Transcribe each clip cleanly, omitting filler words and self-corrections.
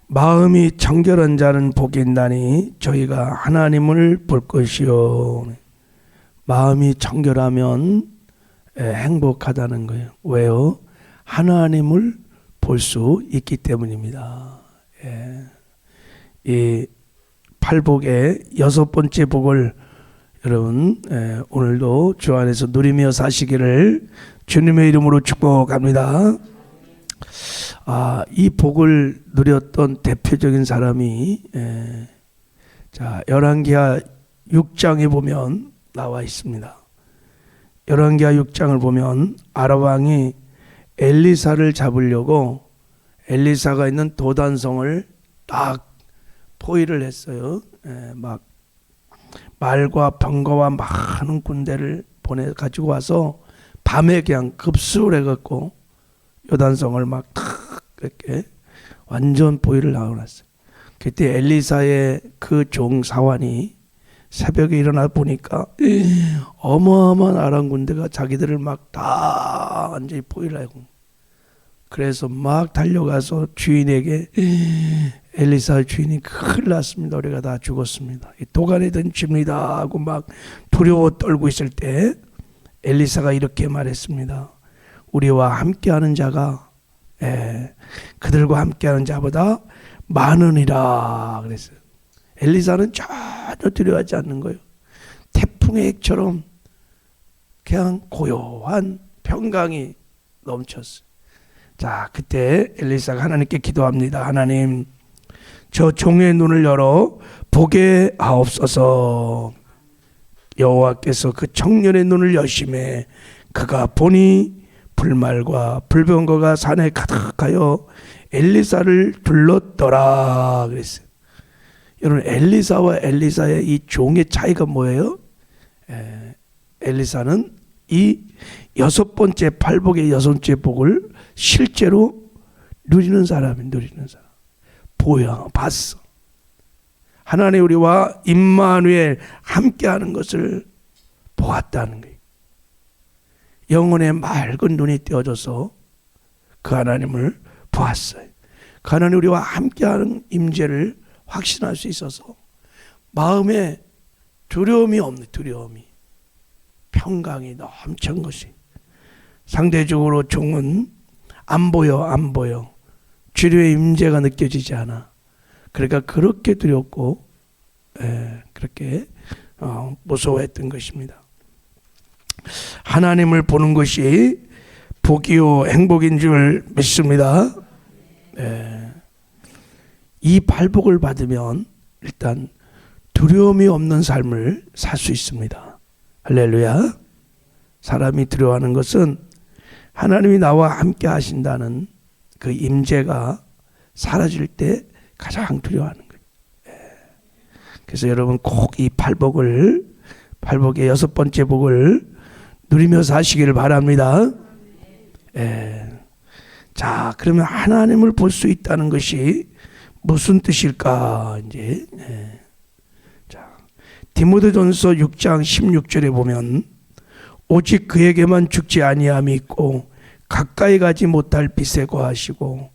마음이 정결한 자는 복이 있나니 저희가 하나님을 볼 것이요. 마음이 정결하면 행복하다는 거예요. 왜요? 하나님을 볼 수 있기 때문입니다. 이 팔복의 6번째 복을 여러분 오늘도 주 안에서 누리며 사시기를 주님의 이름으로 축복합니다. 이 복을 누렸던 대표적인 사람이 열왕기하 6장에 보면 나와 있습니다. 열왕기하 6장을 보면 아랍 왕이 엘리사를 잡으려고 엘리사가 있는 도단성을 딱 포위를 했어요. 막 말과 병거와 많은 군대를 보내 가지고 와서 밤에 그냥 급수를 해갖고 요단성을 막 이렇게 완전 포위를 하고났어요. 그때 엘리사의 그 종 사환이 새벽에 일어나 보니까 어마어마한 아람 군대가 자기들을 막 다 완전히 포위를 하고, 그래서 막 달려가서 주인에게 엘리사 주인이 큰일 났습니다. 우리가 다 죽었습니다. 도간에 던집니다 하고 막 두려워 떨고 있을 때 엘리사가 이렇게 말했습니다. 우리와 함께하는 자가 그들과 함께하는 자보다 많으니라 그랬어요. 엘리사는 전혀 두려워하지 않는 거예요. 태풍의 액처럼 그냥 고요한 평강이 넘쳤어요. 자, 그때 엘리사가 하나님께 기도합니다. 하나님, 저 종의 눈을 열어 보게 하옵소서. 여호와께서 그 청년의 눈을 여심해 그가 보니 불말과 불병거가 산에 가득하여 엘리사를 둘렀더라 그랬어요. 여러분, 엘리사와 엘리사의 이 종의 차이가 뭐예요? 엘리사는 이 6번째 팔복의 6번째 복을 실제로 누리는 사람이 누리는 사람. 보여, 봤어. 하나님 우리와 임마누엘 함께하는 것을 보았다는 거예요. 영혼의 맑은 눈이 띄어져서 그 하나님을 보았어요. 그 하나님 우리와 함께하는 임재를 확신할 수 있어서 마음에 두려움이 없는, 두려움이 평강이 넘친 것이. 상대적으로 종은 안 보여. 주님의 임재가 느껴지지 않아. 그러니까 그렇게 두렵고 그렇게 무서워했던 것입니다. 하나님을 보는 것이 복이요 행복인 줄 믿습니다. 이 팔복을 받으면 일단 두려움이 없는 삶을 살 수 있습니다. 할렐루야. 사람이 두려워하는 것은 하나님이 나와 함께 하신다는 그 임재가 사라질 때 가장 두려워하는 거예요. 그래서 여러분 꼭 이 팔복의 6번째 복을 누리며 사시기를 바랍니다. 자, 그러면 하나님을 볼 수 있다는 것이 무슨 뜻일까? 이제 자, 디모데전서 6장 16절에 보면 오직 그에게만 죽지 아니함이 있고 가까이 가지 못할 빛에 거하시고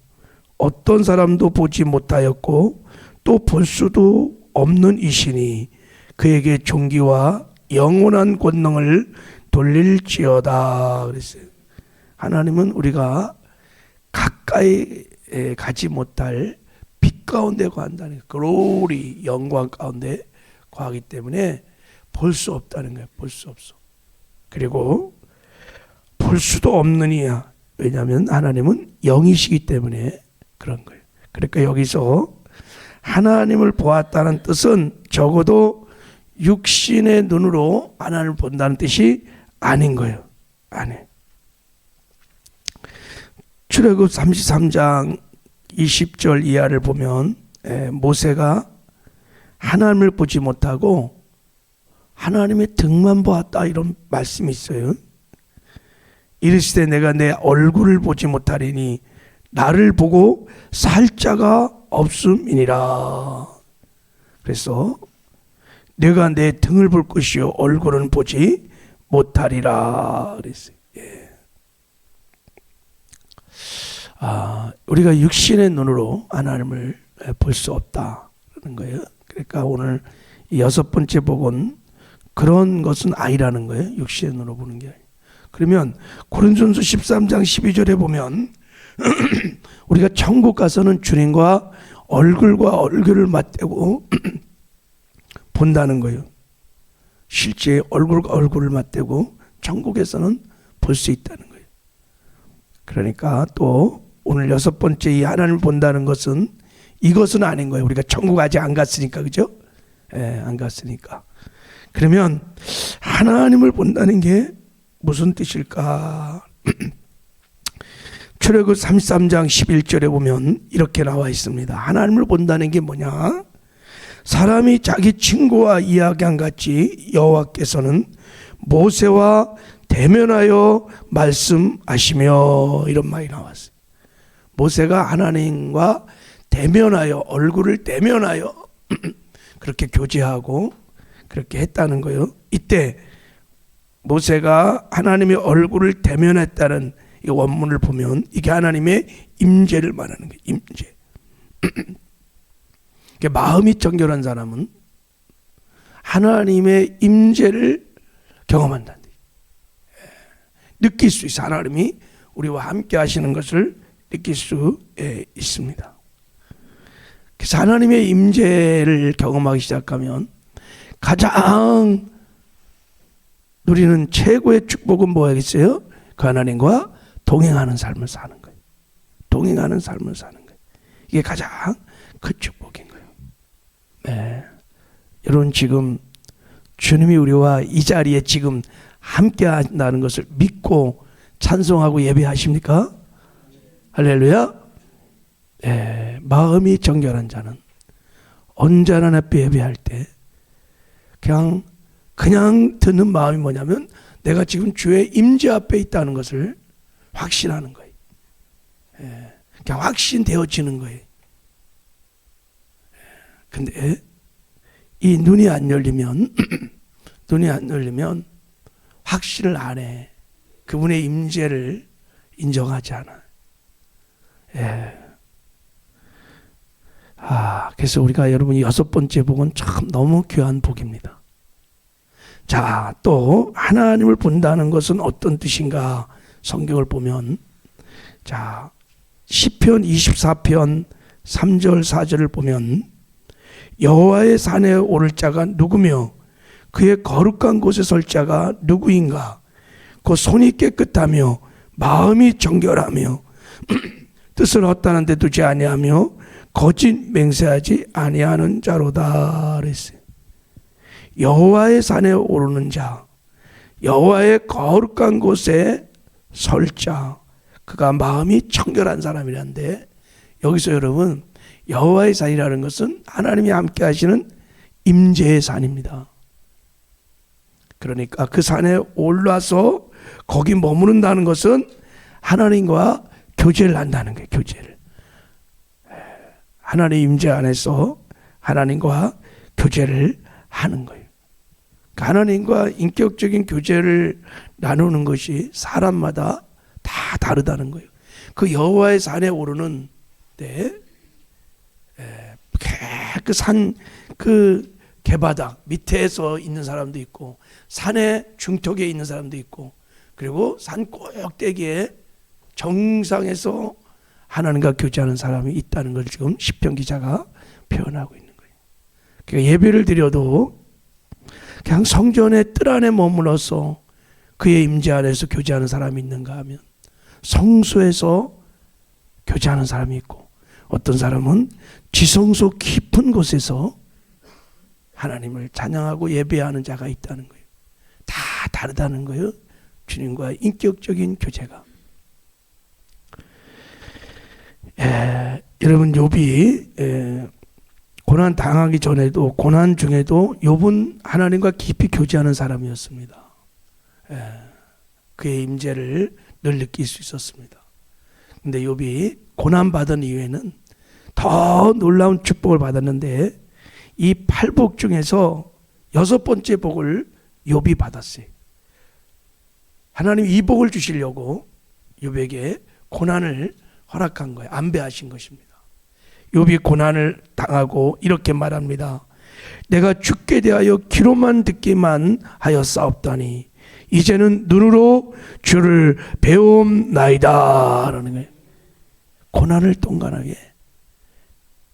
어떤 사람도 보지 못하였고 또 볼 수도 없는 이시니 그에게 존귀와 영원한 권능을 돌릴지어다 그랬어요. 하나님은 우리가 가까이 가지 못할 빛 가운데 거한다는 거예요. 글로리, 영광 가운데 거하기 때문에 볼 수 없다는 거예요. 볼 수 없어. 그리고 볼 수도 없느니야. 왜냐하면 하나님은 영이시기 때문에 그런 거예요. 그러니까 여기서 하나님을 보았다는 뜻은 적어도 육신의 눈으로 하나님을 본다는 뜻이 아닌 거예요. 아니에요. 출애굽 33장 20절 이하를 보면 모세가 하나님을 보지 못하고 하나님의 등만 보았다 이런 말씀이 있어요. 이르시되 내가 내 얼굴을 보지 못하리니 나를 보고 살 자가 없음이니라. 그래서 내가 내 등을 볼 것이요 얼굴은 보지 못하리라 그랬어요. 우리가 육신의 눈으로 하나님을 볼 수 없다는 거예요. 그러니까 오늘 이 6번째 복은 그런 것은 아니라는 거예요. 육신의 눈으로 보는 게 아니에요. 그러면 고린도전서 13장 12절에 보면 우리가 천국 가서는 주님과 얼굴과 얼굴을 맞대고 본다는 거예요. 실제 얼굴과 얼굴을 맞대고 천국에서는 볼 수 있다는 거예요. 그러니까 또 오늘 6번째 이 하나님을 본다는 것은 이것은 아닌 거예요. 우리가 천국 아직 안 갔으니까, 그죠? 안 갔으니까. 그러면 하나님을 본다는 게 무슨 뜻일까? 출애굽 33장 11절에 보면 이렇게 나와 있습니다. 하나님을 본다는 게 뭐냐? 사람이 자기 친구와 이야기한 같이 여호와께서는 모세와 대면하여 말씀하시며, 이런 말이 나왔어요. 모세가 하나님과 대면하여, 얼굴을 대면하여 그렇게 교제하고 그렇게 했다는 거예요. 이때 모세가 하나님의 얼굴을 대면했다는 이 원문을 보면 이게 하나님의 임재를 말하는 거예요. 임재. 마음이 정결한 사람은 하나님의 임재를 경험한다. 느낄 수 있어. 하나님이 우리와 함께 하시는 것을 느낄 수 있습니다. 그래서 하나님의 임재를 경험하기 시작하면 가장 누리는 최고의 축복은 뭐겠어요? 그 하나님과 동행하는 삶을 사는 거예요. 동행하는 삶을 사는 거예요. 이게 가장 큰 축복인 거예요. 네. 여러분, 지금 주님이 우리와 이 자리에 지금 함께 한다는 것을 믿고 찬송하고 예배하십니까? 할렐루야. 네. 마음이 정결한 자는 언제나 앞에 예배할 때 그냥 듣는 마음이 뭐냐면 내가 지금 주의 임재 앞에 있다는 것을 확신하는 거예요. 그냥 확신되어지는 거예요. 근데 이 눈이 안 열리면 확신을 안 해. 그분의 임재를 인정하지 않아. 그래서 우리가 여러분이 6번째 복은 참 너무 귀한 복입니다. 자, 또 하나님을 본다는 것은 어떤 뜻인가? 성경을 보면, 자, 시편 24편 3절 4절을 보면 여호와의 산에 오를 자가 누구며 그의 거룩한 곳에 설 자가 누구인가? 그 손이 깨끗하며 마음이 정결하며 뜻을 헛다는 데 두지 아니하며 거짓 맹세하지 아니하는 자로다 그랬어요. 여호와의 산에 오르는 자, 여호와의 거룩한 곳에 설 자, 그가 마음이 청결한 사람이란데, 여기서 여러분 여호와의 산이라는 것은 하나님이 함께 하시는 임재의 산입니다. 그러니까 그 산에 올라서 거기 머무른다는 것은 하나님과 교제를 한다는 거예요. 교제를. 하나님의 임재 안에서 하나님과 교제를 하는 거예요. 하나님과 인격적인 교제를 나누는 것이 사람마다 다 다르다는 거예요. 그 여호와의 산에 오르는 때 그 산, 그 개바닥 밑에서 있는 사람도 있고 산의 중턱에 있는 사람도 있고, 그리고 산 꼭대기에 정상에서 하나님과 교제하는 사람이 있다는 걸 지금 시편 기자가 표현하고 있는 거예요. 그러니까 예배를 드려도 그냥 성전의 뜰 안에 머물러서 그의 임재 안에서 교제하는 사람이 있는가 하면 성소에서 교제하는 사람이 있고, 어떤 사람은 지성소 깊은 곳에서 하나님을 찬양하고 예배하는 자가 있다는 거예요. 다 다르다는 거예요. 주님과 인격적인 교제가. 여러분, 욥이 고난 당하기 전에도 고난 중에도 욥은 하나님과 깊이 교제하는 사람이었습니다. 그의 임재를 늘 느낄 수 있었습니다. 근데 욥이 고난 받은 이후에는 더 놀라운 축복을 받았는데, 이 8복 중에서 6번째 복을 욥이 받았어요. 하나님 이 복을 주시려고 욥에게 고난을 허락한 거예요. 안배하신 것입니다. 욥이 고난을 당하고 이렇게 말합니다. 내가 죽게 대하여 귀로만 듣기만 하였사옵다니 이제는 눈으로 주를 배움나이다 라는 거예요. 고난을 동반하게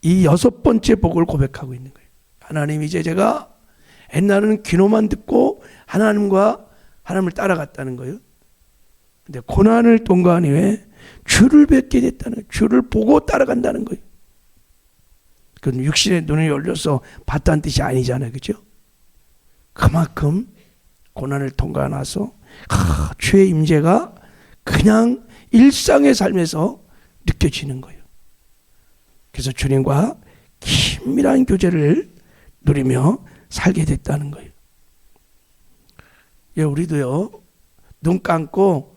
이 6번째 복을 고백하고 있는 거예요. 하나님, 이제 제가 옛날에는 귀로만 듣고 하나님을 따라갔다는 거예요. 근데 고난을 동반한 후에 주를 뵙게 됐다는 거예요. 주를 보고 따라간다는 거예요. 그건 육신의 눈을 열려서 봤다는 뜻이 아니잖아요. 그죠? 그만큼 고난을 통과하나서 주의 임재가 그냥 일상의 삶에서 느껴지는 거예요. 그래서 주님과 긴밀한 교제를 누리며 살게 됐다는 거예요. 예, 우리도요, 눈 감고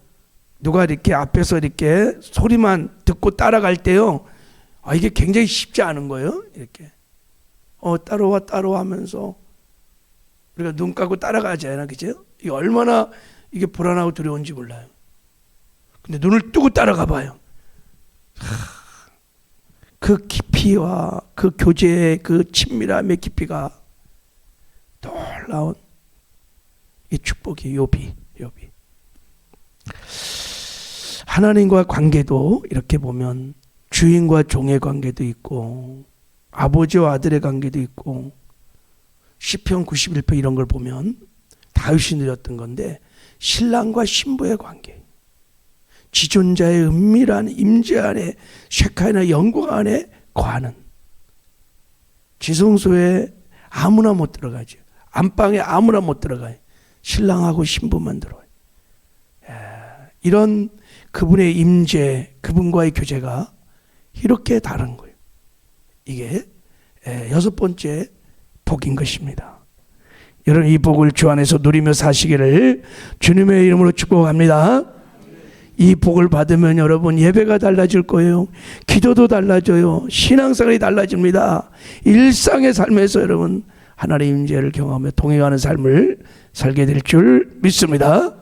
누가 이렇게 앞에서 이렇게 소리만 듣고 따라갈 때요, 이게 굉장히 쉽지 않은 거예요. 이렇게 따라와 하면서 우리가 눈 감고 따라가잖아요. 그죠? 이게 얼마나 이게 불안하고 두려운지 몰라요. 근데 눈을 뜨고 따라가 봐요. 그 깊이와 그 교제의 그 친밀함의 깊이가 놀라운 이 축복이 욥이. 하나님과 관계도 이렇게 보면 주인과 종의 관계도 있고 아버지와 아들의 관계도 있고 시편 91편 이런 걸 보면 다윗이 누렸던 건데 신랑과 신부의 관계, 지존자의 은밀한 임재 안에 쉐카이나 영광 안에 거하는, 지성소에 아무나 못 들어가죠. 안방에 아무나 못 들어가요. 신랑하고 신부만 들어와요. 이런 그분의 임재, 그분과의 교제가 이렇게 다른 거예요. 이게 6번째 복인 것입니다. 여러분, 이 복을 주 안에서 누리며 사시기를 주님의 이름으로 축복합니다. 이 복을 받으면 여러분 예배가 달라질 거예요. 기도도 달라져요. 신앙생활이 달라집니다. 일상의 삶에서 여러분 하나님의 임재를 경험하며 동행하는 삶을 살게 될 줄 믿습니다.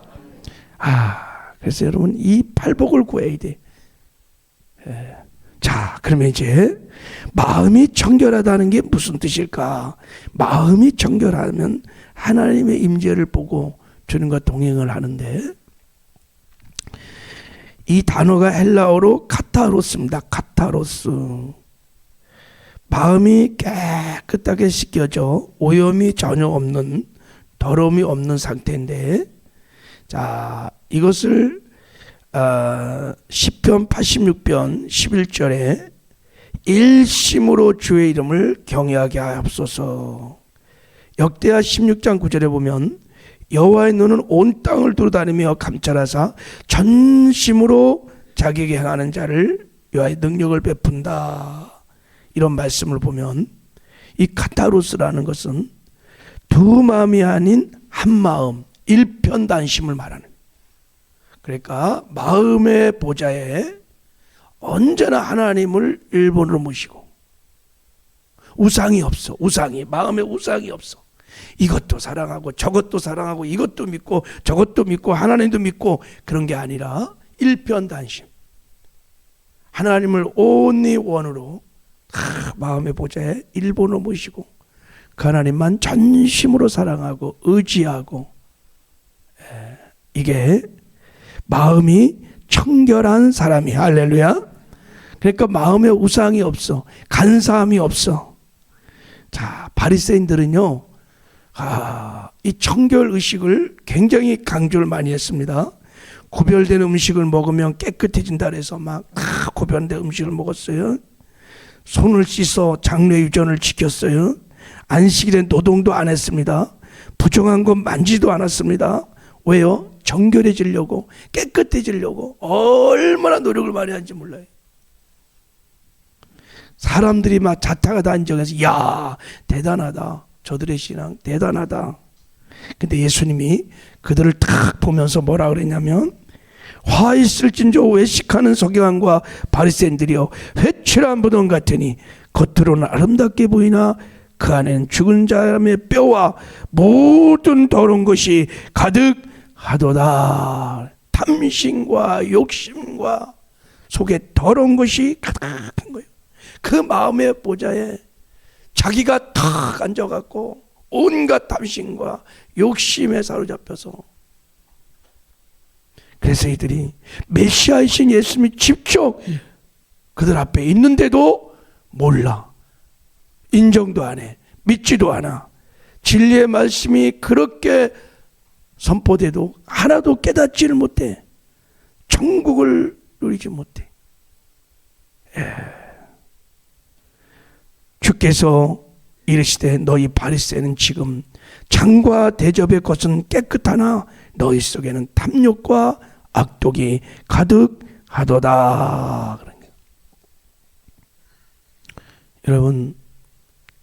그래서 여러분 이 팔복을 구해야 돼. 자, 그러면 이제 마음이 정결하다는 게 무슨 뜻일까? 마음이 정결하면 하나님의 임재를 보고 주님과 동행을 하는데, 이 단어가 헬라어로 카타로스입니다. 카타로스. 마음이 깨끗하게 씻겨져 오염이 전혀 없는, 더러움이 없는 상태인데, 자, 이것을 시편 86편 11절에 일심으로 주의 이름을 경외하게 하옵소서. 역대하 16장 9절에 보면 여호와의 눈은 온 땅을 두루다니며 감찰하사 전심으로 자기에게 행하는 자를 여호와의 능력을 베푼다. 이런 말씀을 보면 이 카타로스라는 것은 두 마음이 아닌 한 마음, 일편단심을 말하는, 그러니까 마음의 보좌에 언제나 하나님을 일본으로 모시고, 우상이 없어. 마음에 우상이 없어. 이것도 사랑하고 저것도 사랑하고 이것도 믿고 저것도 믿고 하나님도 믿고, 그런 게 아니라 일편단심, 하나님을 온리 원으로 마음의 보좌에 일본으로 모시고 그 하나님만 전심으로 사랑하고 의지하고, 이게 마음이 청결한 사람이, 할렐루야. 그러니까 마음에 우상이 없어, 간사함이 없어. 자, 바리새인들은요, 이 청결 의식을 굉장히 강조를 많이 했습니다. 구별된 음식을 먹으면 깨끗해진다 그래서 막 구별된 음식을 먹었어요. 손을 씻어 장래 유전을 지켰어요. 안식일에 노동도 안 했습니다. 부정한 것 만지도 않았습니다. 왜요? 정결해지려고, 깨끗해지려고 얼마나 노력을 많이 하는지 몰라요. 사람들이 막 자타가 단정해서 야, 대단하다, 저들의 신앙 대단하다. 근데 예수님이 그들을 딱 보면서 뭐라 그랬냐면, 화 있을진저 외식하는 서기관과 바리새인들이여, 회칠한 무덤 같으니 겉으로는 아름답게 보이나 그 안에는 죽은 자의 뼈와 모든 더러운 것이 가득하도다. 탐심과 욕심과 속에 더러운 것이 가득한 거예요. 그 마음의 보좌에 자기가 탁 앉아갖고 온갖 탐심과 욕심에 사로잡혀서, 그래서 이들이 메시아이신 예수님이 직접 그들 앞에 있는데도 몰라, 인정도 안 해, 믿지도 않아. 진리의 말씀이 그렇게 선포돼도 하나도 깨닫지를 못해. 천국을 누리지 못해. 주께서 이르시되 너희 바리새는 지금 장과 대접의 것은 깨끗하나 너희 속에는 탐욕과 악독이 가득하도다. 여러분,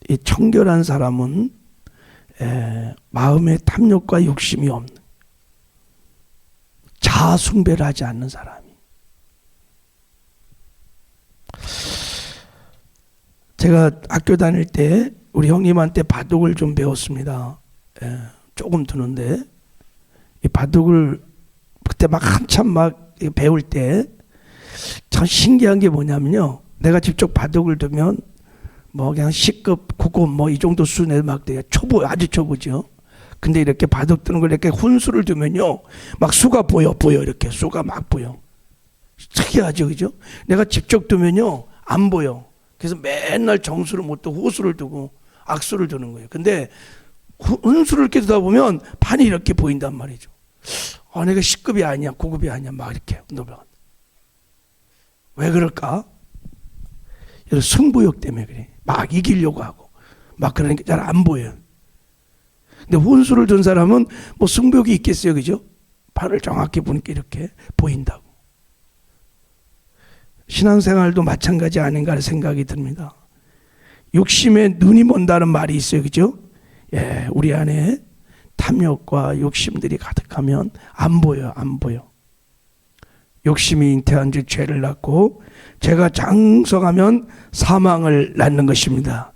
이 청결한 사람은 마음에 탐욕과 욕심이 없는, 자아 숭배를 하지 않는 사람이. 제가 학교 다닐 때 우리 형님한테 바둑을 좀 배웠습니다. 조금 드는데, 이 바둑을 그때 막 한참 막 배울 때 참 신기한 게 뭐냐면요, 내가 직접 바둑을 두면 뭐 그냥 C급, 9급 뭐 이 정도 수준에 막 돼요. 초보, 아주 초보죠. 근데 이렇게 바둑 두는 걸 이렇게 훈수를 두면요, 막 수가 보여 이렇게 수가 막 보여. 특이하죠, 그죠? 내가 직접 두면요 안 보여. 그래서 맨날 정수를 못 두고 호수를 두고 악수를 두는 거예요. 근데 훈수를 이렇게 두다 보면 판이 이렇게 보인단 말이죠. 내가 10급이 아니야, 9급이 아니야, 막 이렇게 넘어간다. 왜 그럴까? 승부욕 때문에 그래. 막 이기려고 하고 막 그러니까 잘 안 보여요. 근데 훈수를 둔 사람은 뭐 승부욕이 있겠어요, 그죠? 판을 정확히 보니까 이렇게 보인다고. 신앙생활도 마찬가지 아닌가 하는 생각이 듭니다. 욕심에 눈이 먼다는 말이 있어요, 그죠? 우리 안에 탐욕과 욕심들이 가득하면 안 보여. 욕심이 잉태한 즉 죄를 낳고, 죄가 장성하면 사망을 낳는 것입니다.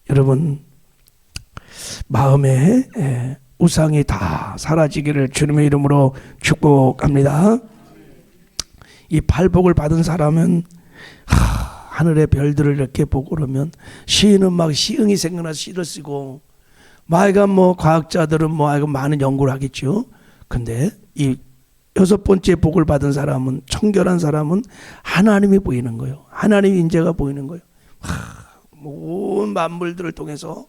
여러분, 마음에 우상이 다 사라지기를 주님의 이름으로 축복합니다. 이 팔복을 받은 사람은 하늘의 별들을 이렇게 보고 그러면, 시인은 막 시흥이 생각나서 시를 쓰고, 하여간 뭐 과학자들은 뭐 하여간 많은 연구를 하겠죠. 근데 이 6번째 복을 받은 사람은, 청결한 사람은 하나님이 보이는 거예요. 하나님의 임재가 보이는 거예요. 온 만물들을 통해서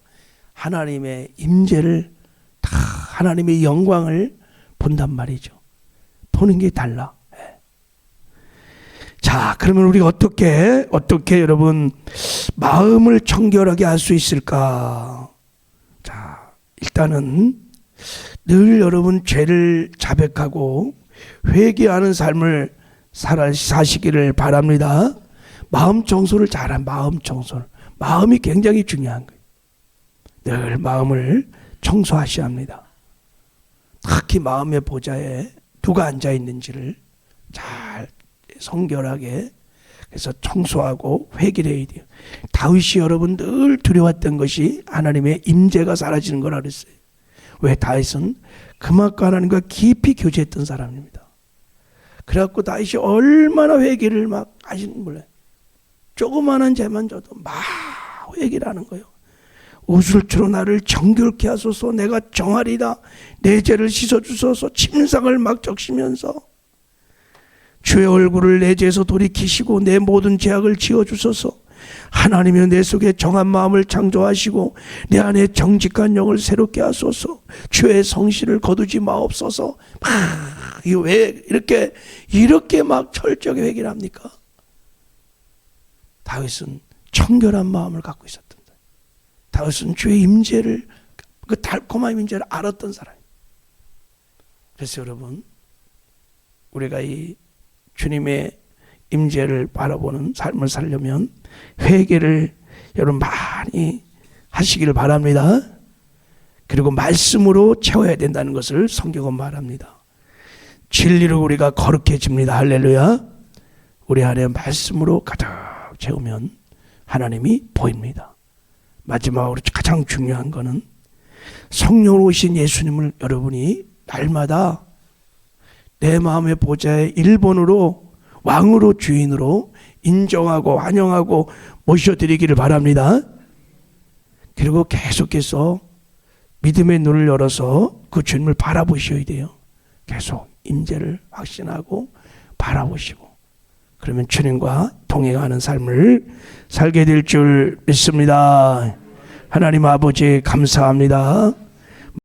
하나님의 임재를, 다 하나님의 영광을 본단 말이죠. 보는 게 달라. 자, 그러면 우리가 어떻게 여러분 마음을 청결하게 할 수 있을까? 자, 일단은 늘 여러분 죄를 자백하고 회개하는 삶을 사시기를 바랍니다. 마음 청소를 잘한, 마음 청소를. 마음이 굉장히 중요한 거예요. 늘 마음을 청소하셔야 합니다. 특히 마음의 보좌에 누가 앉아 있는지를 잘 성결하게 그래서 청소하고 회개를 해야 돼요. 다윗이 여러분 늘 두려웠던 것이 하나님의 임재가 사라지는 거라 그랬어요. 왜? 다윗은 그만큼 하나님과 깊이 교제했던 사람입니다. 그래갖고 다윗이 얼마나 회개를 막 하시는지 몰라요. 조그마한 죄만 져도 막 회개를 하는 거예요. 우술주로 나를 정결케 하소서, 내가 정하리다. 내 죄를 씻어주소서. 침상을 막 적시면서 주의 얼굴을 내 죄에서 돌이키시고 내 모든 죄악을 지어주소서. 하나님이여 내 속에 정한 마음을 창조하시고 내 안에 정직한 영을 새롭게 하소서. 주의 성실을 거두지 마옵소서. 이거 왜 이렇게 막 철저하게 회개를 합니까? 다윗은 청결한 마음을 갖고 있었던 거예요. 다윗은 주의 임재를, 그 달콤한 임재를 알았던 사람이에요. 그래서 여러분, 우리가 이 주님의 임재를 바라보는 삶을 살려면 회개를 여러분 많이 하시기를 바랍니다. 그리고 말씀으로 채워야 된다는 것을 성경은 말합니다. 진리로 우리가 거룩해집니다. 할렐루야. 우리 안에 말씀으로 가득 채우면 하나님이 보입니다. 마지막으로 가장 중요한 것은 성령으로 오신 예수님을 여러분이 날마다 내 마음의 보좌의 1번으로 왕으로 주인으로 인정하고 환영하고 모셔드리기를 바랍니다. 그리고 계속해서 믿음의 눈을 열어서 그 주님을 바라보셔야 돼요. 계속 임재를 확신하고 바라보시고, 그러면 주님과 동행하는 삶을 살게 될 줄 믿습니다. 하나님 아버지 감사합니다.